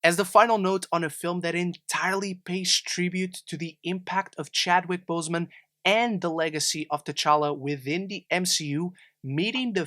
As the final note on a film that entirely pays tribute to the impact of Chadwick Boseman and the legacy of T'Challa within the MCU, meeting the...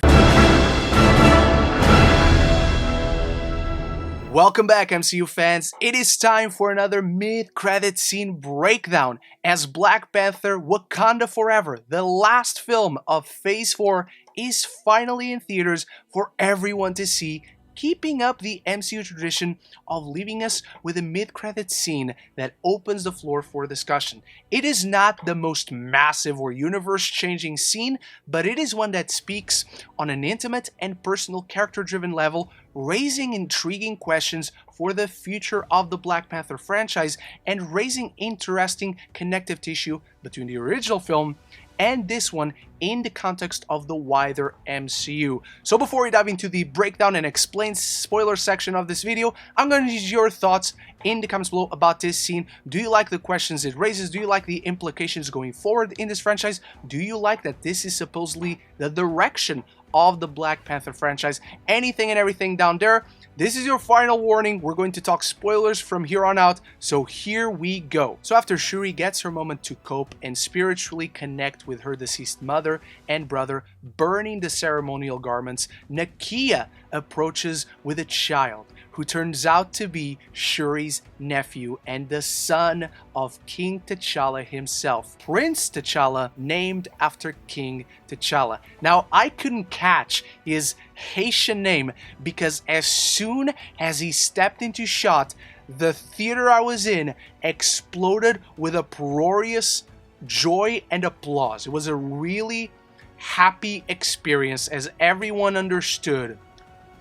Welcome back, MCU fans. It is time for another mid-credit scene breakdown as Black Panther Wakanda Forever, the last film of Phase 4, is finally in theaters for everyone to see, keeping up the MCU tradition of leaving us with a mid-credit scene that opens the floor for discussion. It is not the most massive or universe-changing scene, but it is one that speaks on an intimate and personal character-driven level, raising intriguing questions for the future of the Black Panther franchise and raising interesting connective tissue between the original film and this one in the context of the wider MCU. So before we dive into the breakdown and explain spoiler section of this video, I'm going to need your thoughts in the comments below about this scene. Do you like the questions it raises? Do you like the implications going forward in this franchise? Do you like that this is supposedly the direction of the Black Panther franchise? Anything and everything down there. This is your final warning. We're going to talk spoilers from here on out, so here we go. So after Shuri gets her moment to cope and spiritually connect with her deceased mother and brother, burning the ceremonial garments, Nakia approaches with a child who turns out to be Shuri's nephew and the son of King T'Challa himself, Prince T'Challa, named after King T'Challa. Now, I couldn't catch his Haitian name because as soon as he stepped into shot, the theater I was in exploded with uproarious joy and applause. It was a really happy experience as everyone understood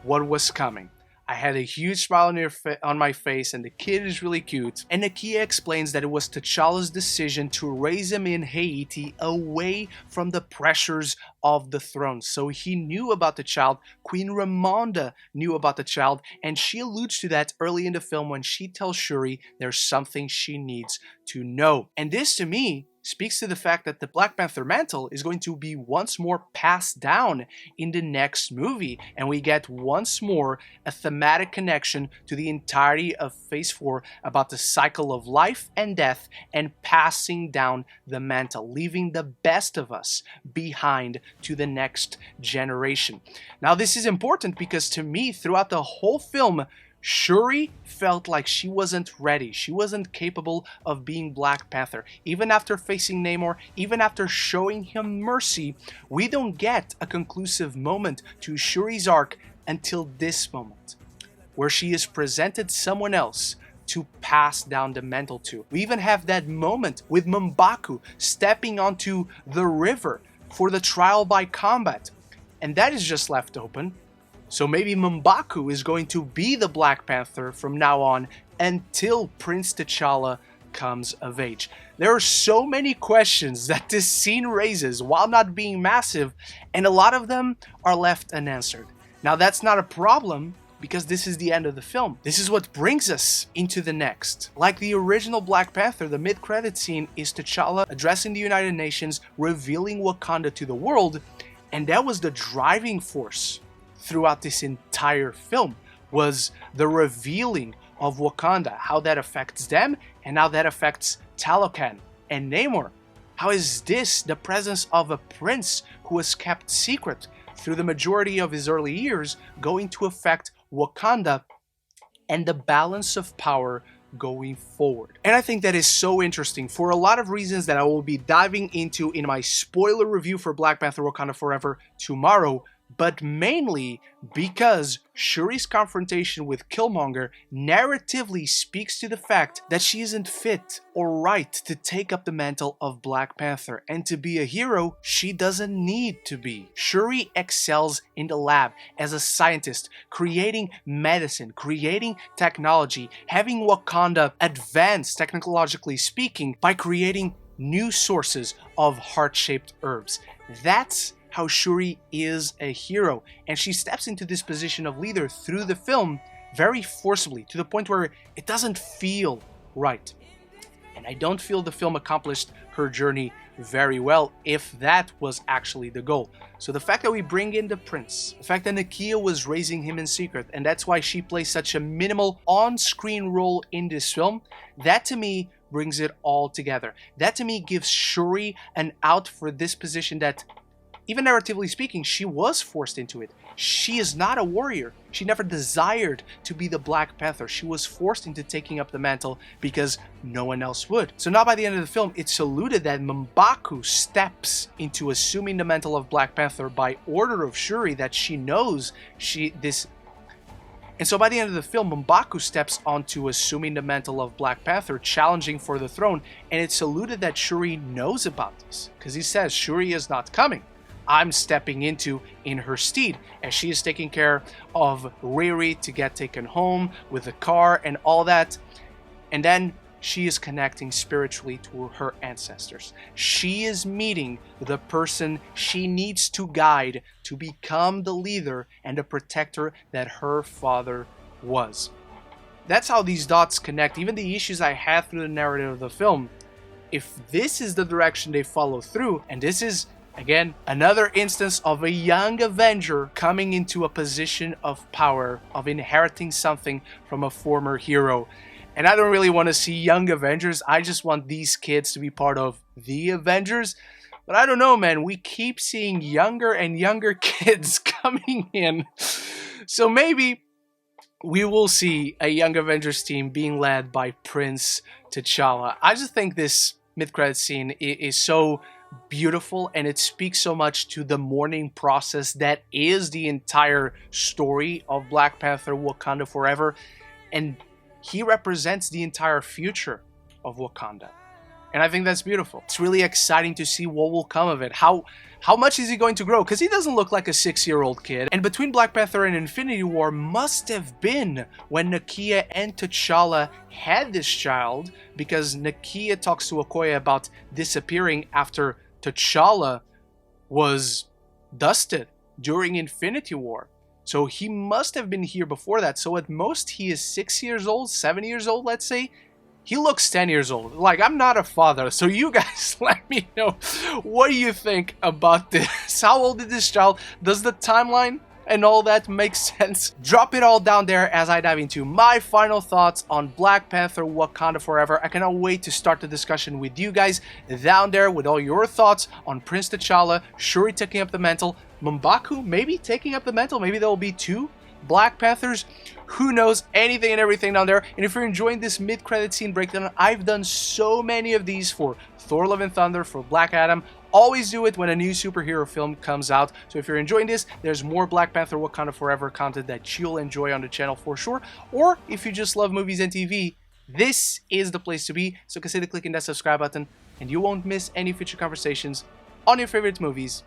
what was coming. I had a huge smile on my face, and the kid is really cute. And Nakia explains that it was T'Challa's decision to raise him in Haiti away from the pressures of the throne. So he knew about the child, Queen Ramonda knew about the child, and she alludes to that early in the film when she tells Shuri there's something she needs to know. And this, to me, speaks to the fact that the Black Panther mantle is going to be once more passed down in the next movie, and we get once more a thematic connection to the entirety of Phase 4 about the cycle of life and death and passing down the mantle, leaving the best of us behind to the next generation. Now, this is important because to me, throughout the whole film, Shuri felt like she wasn't ready. She wasn't capable of being Black Panther. Even after facing Namor, even after showing him mercy, we don't get a conclusive moment to Shuri's arc until this moment, where she is presented someone else to pass down the mantle to. We even have that moment with M'Baku stepping onto the river for the trial by combat, and that is just left open. So maybe M'Baku is going to be the Black Panther from now on until Prince T'Challa comes of age. There are so many questions that this scene raises while not being massive, and a lot of them are left unanswered. Now that's not a problem because this is the end of the film. This is what brings us into the next. Like the original Black Panther, the mid-credit scene is T'Challa addressing the United Nations, revealing Wakanda to the world, and that was the driving force throughout this entire film, was the revealing of Wakanda, how that affects them and how that affects Talokan and Namor. How is this, the presence of a prince who was kept secret through the majority of his early years, going to affect Wakanda and the balance of power going forward? And I think that is so interesting for a lot of reasons that I will be diving into in my spoiler review for Black Panther Wakanda Forever tomorrow, but mainly because Shuri's confrontation with Killmonger narratively speaks to the fact that she isn't fit or right to take up the mantle of Black Panther, and to be a hero, she doesn't need to be. Shuri excels in the lab as a scientist, creating medicine, creating technology, having Wakanda advance technologically speaking by creating new sources of heart-shaped herbs. That's how Shuri is a hero, and she steps into this position of leader through the film very forcibly, to the point where it doesn't feel right. And I don't feel the film accomplished her journey very well, if that was actually the goal. So the fact that we bring in the prince, the fact that Nakia was raising him in secret, and that's why she plays such a minimal on-screen role in this film, that to me brings it all together. That to me gives Shuri an out for this position that, even narratively speaking, she was forced into it. She is not a warrior. She never desired to be the Black Panther. She was forced into taking up the mantle because no one else would. So now by the end of the film, it's alluded that M'Baku steps into assuming the mantle of Black Panther by order of Shuri, that she knows And so by the end of the film, M'Baku steps onto assuming the mantle of Black Panther, challenging for the throne, and it's alluded that Shuri knows about this, because he says, Shuri is not coming. I'm stepping in her stead, as she is taking care of Riri to get taken home with the car and all that. And then she is connecting spiritually to her ancestors. She is meeting the person she needs to guide to become the leader and the protector that her father was. That's how these dots connect. Even the issues I had through the narrative of the film, if this is the direction they follow through, and this is, again, another instance of a young Avenger coming into a position of power, of inheriting something from a former hero. And I don't really want to see young Avengers. I just want these kids to be part of the Avengers. But I don't know, man. We keep seeing younger and younger kids coming in. So maybe we will see a young Avengers team being led by Prince T'Challa. I just think this mid-credit scene is so beautiful, and it speaks so much to the mourning process that is the entire story of Black Panther Wakanda Forever. And he represents the entire future of Wakanda. And I think that's beautiful. It's really exciting to see what will come of it. How much is he going to grow? Because he doesn't look like a 6-year-old kid. And between Black Panther and Infinity War must have been when Nakia and T'Challa had this child, because Nakia talks to Okoye about disappearing after T'Challa was dusted during Infinity War. So he must have been here before that. So at most he is 6 years old, 7 years old, let's say. He looks 10 years old. Like, I'm not a father, so you guys let me know, what do you think about this? How old is this child? Does the timeline and all that make sense? Drop it all down there as I dive into my final thoughts on Black Panther Wakanda Forever. I cannot wait to start the discussion with you guys down there with all your thoughts on Prince T'Challa, Shuri taking up the mantle, M'Baku maybe taking up the mantle. Maybe there will be 2 Black Panthers. Who knows? Anything and everything down there. And if you're enjoying this mid-credit scene breakdown, I've done so many of these for Thor Love and Thunder, for Black Adam. Always do it when a new superhero film comes out. So if you're enjoying this, there's more Black Panther Wakanda Forever content that you'll enjoy on the channel for sure. Or if you just love movies and TV, this is the place to be. So consider clicking that subscribe button and you won't miss any future conversations on your favorite movies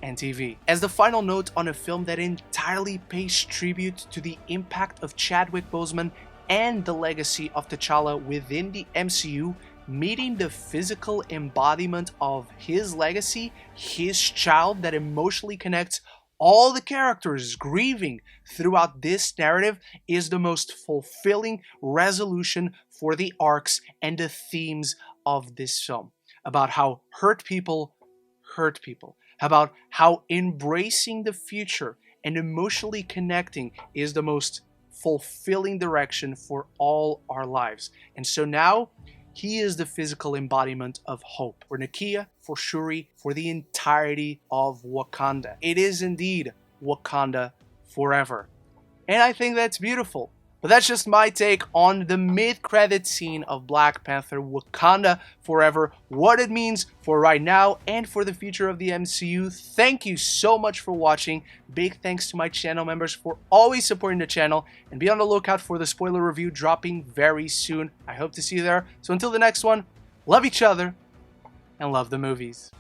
and TV. As the final note on a film that entirely pays tribute to the impact of Chadwick Boseman and the legacy of T'Challa within the MCU, meeting the physical embodiment of his legacy, his child that emotionally connects all the characters grieving throughout this narrative, is the most fulfilling resolution for the arcs and the themes of this film. About how hurt people, about how embracing the future and emotionally connecting is the most fulfilling direction for all our lives. And so now, he is the physical embodiment of hope for Nakia, for Shuri, for the entirety of Wakanda. It is indeed Wakanda Forever. And I think that's beautiful. But that's just my take on the mid-credit scene of Black Panther Wakanda Forever, what it means for right now and for the future of the MCU. Thank you so much for watching. Big thanks to my channel members for always supporting the channel, and be on the lookout for the spoiler review dropping very soon. I hope to see you there. So until the next one, love each other and love the movies.